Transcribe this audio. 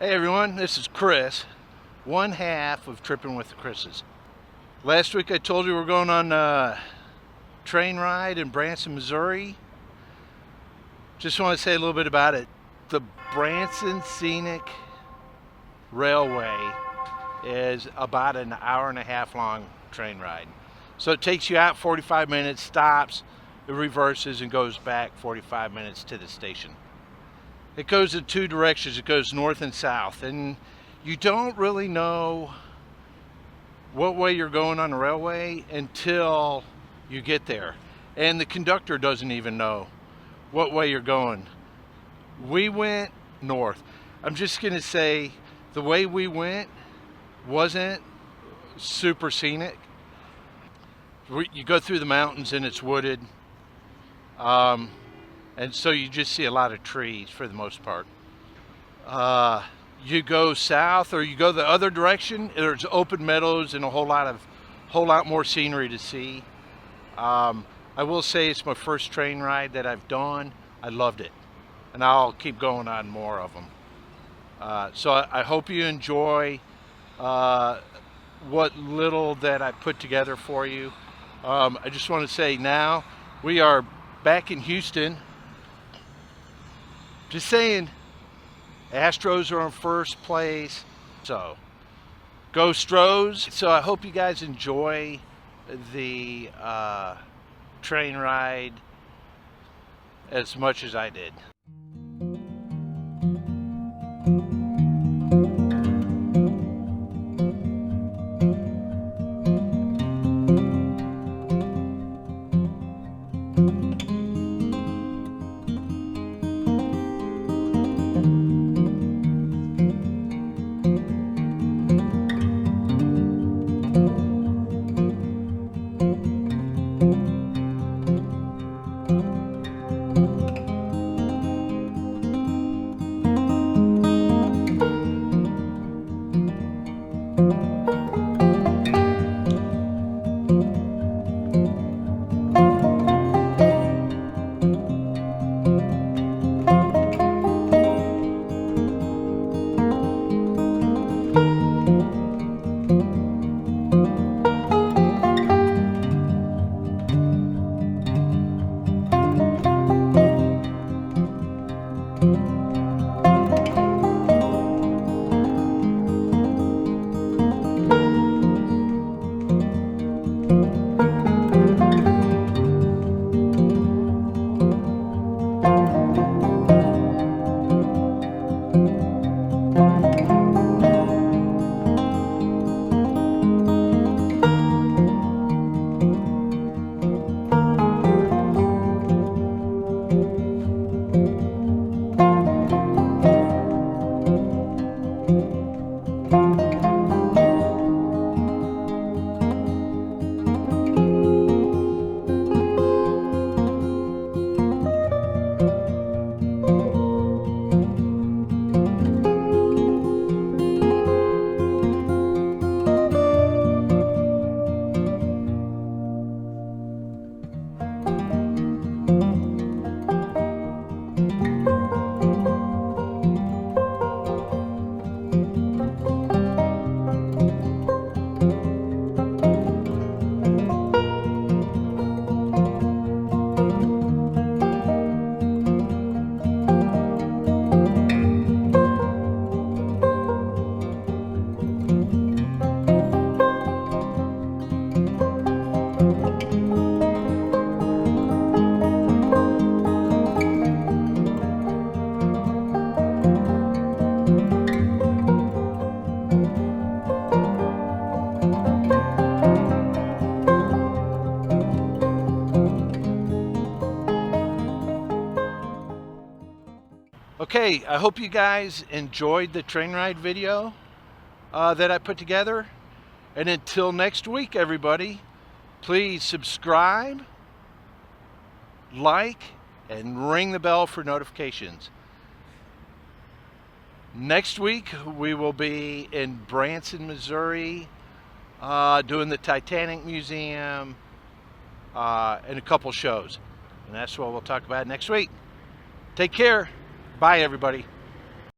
Hey everyone, this is Chris, one half of Tripping with the Chris's. Last week I told you we're going on a train ride in Branson, Missouri. Just want to say a little bit about it. The Branson Scenic Railway is about an hour and a half long train ride. So it takes you out 45 minutes, stops, it reverses and goes back 45 minutes to the station. It goes in two directions. It goes north and south, and you don't really know what way you're going on the railway until you get there. And the conductor doesn't even know what way you're going. We went north. I'm just going to say the way we went wasn't super scenic. You go through the mountains and it's wooded. And so you just see a lot of trees for the most part. You go south or you go the other direction, there's open meadows and a whole lot more scenery to see. I will say it's my first train ride that I've done. I loved it, and I'll keep going on more of them. So I hope you enjoy what little that I put together for you. I just want to say now we are back in Houston. Just saying, Astros are in first place, so go Stros. So I hope you guys enjoy the train ride as much as I did. Okay, I hope you guys enjoyed the train ride video that I put together. And until next week, everybody, please subscribe, like, and ring the bell for notifications. Next week, we will be in Branson, Missouri, doing the Titanic Museum and a couple shows. And that's what we'll talk about next week. Take care. Bye, everybody.